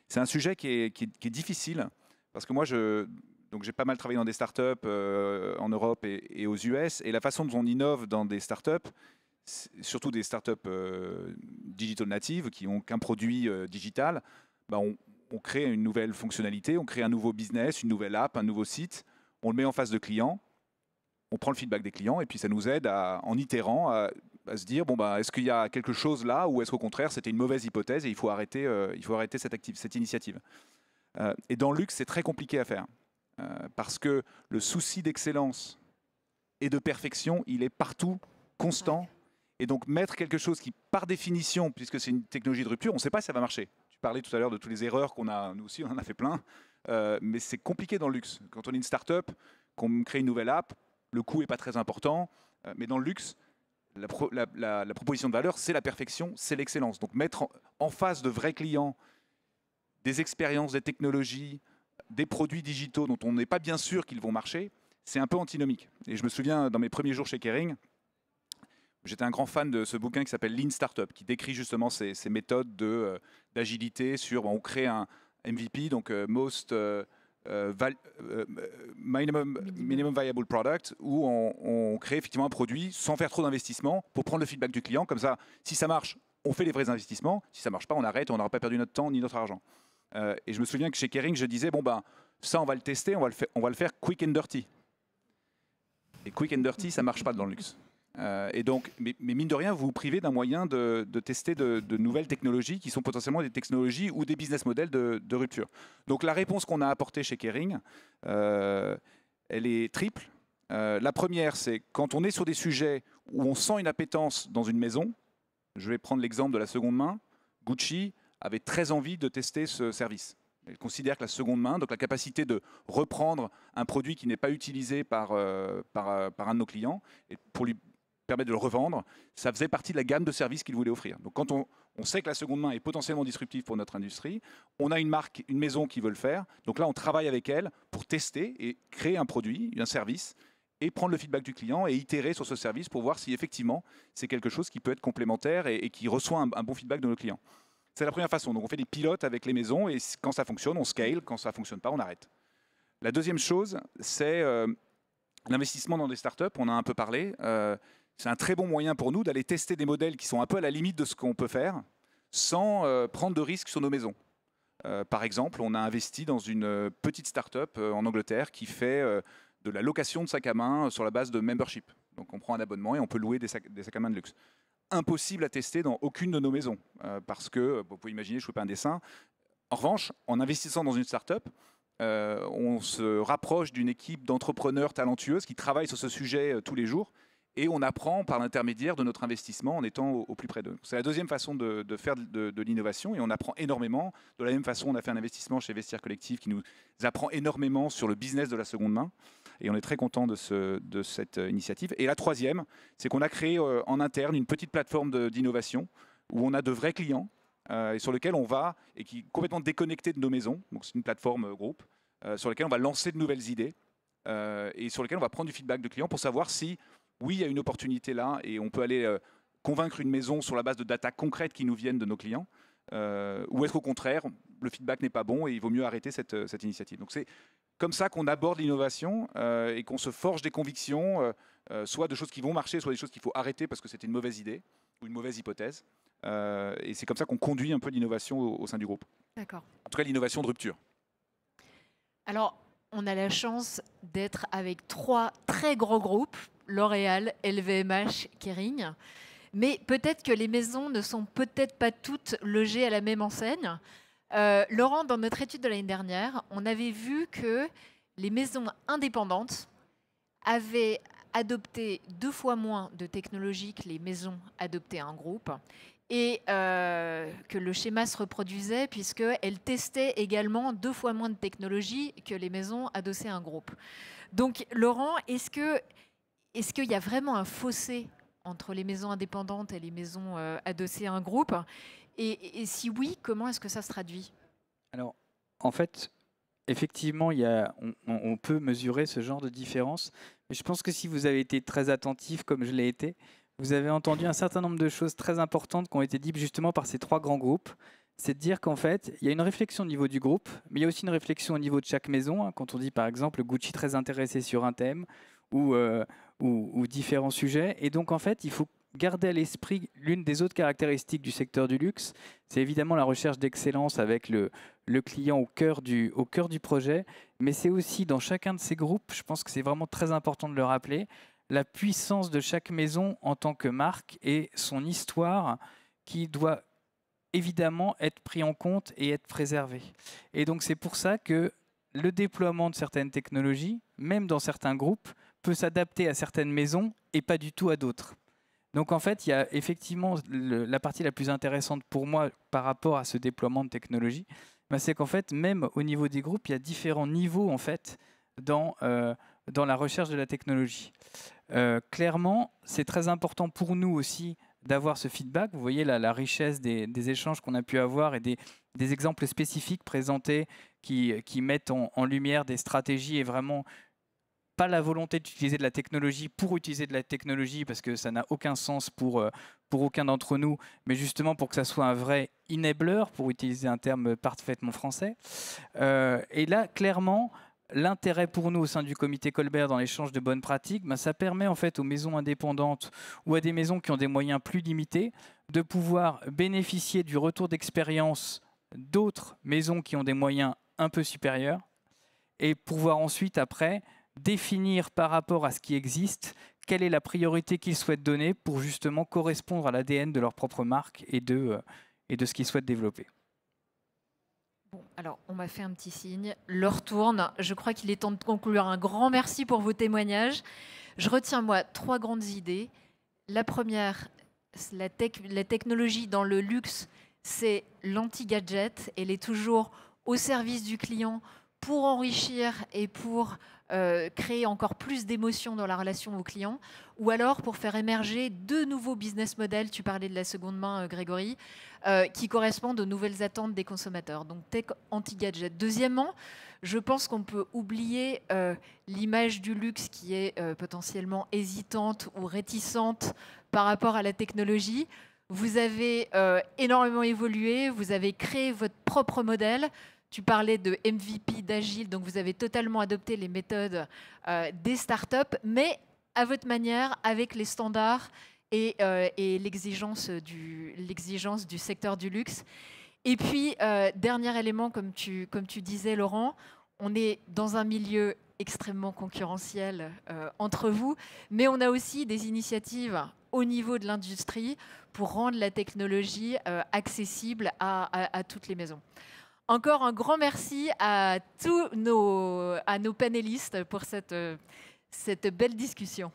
c'est un sujet qui est difficile parce que moi, j'ai pas mal travaillé dans des startups en Europe et aux US. Et la façon dont on innove dans des startups, surtout des startups digital natives qui n'ont qu'un produit digital, bah on crée une nouvelle fonctionnalité, on crée un nouveau business, une nouvelle app, un nouveau site, on le met en face de clients, on prend le feedback des clients et puis ça nous aide en itérant à se dire bon bah est-ce qu'il y a quelque chose là ou est-ce qu'au contraire c'était une mauvaise hypothèse et il faut arrêter cette initiative. Et dans le luxe c'est très compliqué à faire parce que le souci d'excellence et de perfection il est partout constant et donc mettre quelque chose qui par définition puisque c'est une technologie de rupture on ne sait pas si ça va marcher. Tu parlais tout à l'heure de toutes les erreurs qu'on a, nous aussi on en a fait plein, mais c'est compliqué dans le luxe. Quand on est une start-up, qu'on crée une nouvelle app, le coût n'est pas très important, mais dans le luxe la proposition de valeur, c'est la perfection, c'est l'excellence. Donc mettre en face de vrais clients des expériences, des technologies, des produits digitaux dont on n'est pas bien sûr qu'ils vont marcher, c'est un peu antinomique. Et je me souviens, dans mes premiers jours chez Kering, j'étais un grand fan de ce bouquin qui s'appelle Lean Startup, qui décrit justement ces méthodes d'agilité sur, on crée un MVP, donc minimum viable product, où on crée effectivement un produit sans faire trop d'investissement pour prendre le feedback du client. Comme ça, si ça marche, on fait les vrais investissements. Si ça ne marche pas, on arrête, on n'aura pas perdu notre temps ni notre argent. Et je me souviens que chez Kering, je disais, bon ben, ça on va le tester, on va le faire quick and dirty. Et quick and dirty, ça ne marche pas dans le luxe. Et donc, mais mine de rien, vous vous privez d'un moyen de tester de nouvelles technologies qui sont potentiellement des technologies ou des business models de rupture. Donc la réponse qu'on a apportée chez Kering, elle est triple. La première, c'est quand on est sur des sujets où on sent une appétence dans une maison. Je vais prendre l'exemple de la seconde main. Gucci avait très envie de tester ce service. Elle considère que la seconde main, donc la capacité de reprendre un produit qui n'est pas utilisé par un de nos clients, et pour lui permettre de le revendre, ça faisait partie de la gamme de services qu'il voulait offrir. Donc quand on sait que la seconde main est potentiellement disruptive pour notre industrie, on a une marque, une maison qui veut le faire. Donc là, on travaille avec elle pour tester et créer un produit, un service, et prendre le feedback du client et itérer sur ce service pour voir si effectivement c'est quelque chose qui peut être complémentaire et qui reçoit un bon feedback de nos clients. C'est la première façon. Donc on fait des pilotes avec les maisons et quand ça fonctionne, on scale. Quand ça ne fonctionne pas, on arrête. La deuxième chose, c'est l'investissement dans des startups. On a un peu parlé. C'est un très bon moyen pour nous d'aller tester des modèles qui sont un peu à la limite de ce qu'on peut faire sans prendre de risques sur nos maisons. Par exemple, on a investi dans une petite start-up en Angleterre qui fait de la location de sacs à main sur la base de membership. Donc on prend un abonnement et on peut louer des sacs à main de luxe. Impossible à tester dans aucune de nos maisons parce que, vous pouvez imaginer, je ne fais pas un dessin. En revanche, en investissant dans une start-up, on se rapproche d'une équipe d'entrepreneurs talentueuses qui travaillent sur ce sujet tous les jours et on apprend par l'intermédiaire de notre investissement en étant au plus près d'eux. C'est la deuxième façon de faire de l'innovation, et on apprend énormément. De la même façon, on a fait un investissement chez Vestiaire Collectif qui nous apprend énormément sur le business de la seconde main, et on est très content de cette initiative. Et la troisième, c'est qu'on a créé en interne une petite plateforme d'innovation où on a de vrais clients et sur lequel on va, et qui est complètement déconnecté de nos maisons, donc c'est une plateforme groupe, sur laquelle on va lancer de nouvelles idées et sur lequel on va prendre du feedback de clients pour savoir si, oui, il y a une opportunité là et on peut aller convaincre une maison sur la base de data concrètes qui nous viennent de nos clients, ou est-ce qu'au contraire, le feedback n'est pas bon et il vaut mieux arrêter cette initiative. Donc c'est comme ça qu'on aborde l'innovation et qu'on se forge des convictions, soit de choses qui vont marcher, soit des choses qu'il faut arrêter parce que c'était une mauvaise idée ou une mauvaise hypothèse. Et c'est comme ça qu'on conduit un peu l'innovation au sein du groupe. D'accord. En tout cas, l'innovation de rupture. Alors, on a la chance d'être avec 3 très gros groupes, L'Oréal, LVMH, Kering. Mais peut-être que les maisons ne sont peut-être pas toutes logées à la même enseigne. Laurent, dans notre étude de l'année dernière, on avait vu que les maisons indépendantes avaient adopté 2 fois moins de technologies que les maisons adoptées en groupe, et que le schéma se reproduisait puisqu'elles testaient également 2 fois moins de technologies que les maisons adossées à un groupe. Donc Laurent, est-ce qu'il y a vraiment un fossé entre les maisons indépendantes et les maisons adossées à un groupe, et si oui, comment est-ce que ça se traduit? Alors, en fait, effectivement, on peut mesurer ce genre de différence. Mais je pense que si vous avez été très attentif, comme je l'ai été, vous avez entendu un certain nombre de choses très importantes qui ont été dites justement par ces 3 grands groupes. C'est de dire qu'en fait, il y a une réflexion au niveau du groupe, mais il y a aussi une réflexion au niveau de chaque maison. Quand on dit par exemple Gucci très intéressé sur un thème ou différents sujets. Et donc en fait, il faut garder à l'esprit l'une des autres caractéristiques du secteur du luxe, c'est évidemment la recherche d'excellence avec le client au cœur du projet, mais c'est aussi dans chacun de ces groupes, je pense que c'est vraiment très important de le rappeler, la puissance de chaque maison en tant que marque et son histoire qui doit évidemment être pris en compte et être préservé. Et donc c'est pour ça que le déploiement de certaines technologies, même dans certains groupes, peut s'adapter à certaines maisons et pas du tout à d'autres. Donc en fait, il y a effectivement la partie la plus intéressante pour moi par rapport à ce déploiement de technologie, c'est qu'en fait, même au niveau des groupes, il y a différents niveaux en fait dans la recherche de la technologie. Clairement, c'est très important pour nous aussi d'avoir ce feedback. Vous voyez la richesse des échanges qu'on a pu avoir et des exemples spécifiques présentés qui mettent en lumière des stratégies et vraiment pas la volonté d'utiliser de la technologie pour utiliser de la technologie parce que ça n'a aucun sens pour aucun d'entre nous, mais justement pour que ça soit un vrai enabler, pour utiliser un terme parfaitement français. Et là, clairement, l'intérêt pour nous au sein du comité Colbert dans l'échange de bonnes pratiques, ça permet en fait aux maisons indépendantes ou à des maisons qui ont des moyens plus limités de pouvoir bénéficier du retour d'expérience d'autres maisons qui ont des moyens un peu supérieurs et pouvoir ensuite après définir par rapport à ce qui existe quelle est la priorité qu'ils souhaitent donner pour justement correspondre à l'ADN de leur propre marque et de ce qu'ils souhaitent développer. Bon, alors, on m'a fait un petit signe. L'heure tourne. Je crois qu'il est temps de conclure. Un grand merci pour vos témoignages. Je retiens, moi, 3 grandes idées. La première, la technologie dans le luxe, c'est l'anti-gadget. Elle est toujours au service du client pour enrichir et pour créer encore plus d'émotions dans la relation au client, ou alors pour faire émerger de nouveaux business models, tu parlais de la seconde main, Grégory, qui correspondent aux nouvelles attentes des consommateurs. Donc tech anti-gadget. Deuxièmement, je pense qu'on peut oublier l'image du luxe qui est potentiellement hésitante ou réticente par rapport à la technologie. Vous avez énormément évolué, vous avez créé votre propre modèle. Tu parlais de MVP, d'agile, donc vous avez totalement adopté les méthodes des startups, mais à votre manière, avec les standards et l'exigence du secteur du luxe. Et puis, dernier élément, comme tu disais, Laurent, on est dans un milieu extrêmement concurrentiel entre vous, mais on a aussi des initiatives au niveau de l'industrie pour rendre la technologie accessible à toutes les maisons. Encore un grand merci à tous nos panélistes pour cette belle discussion.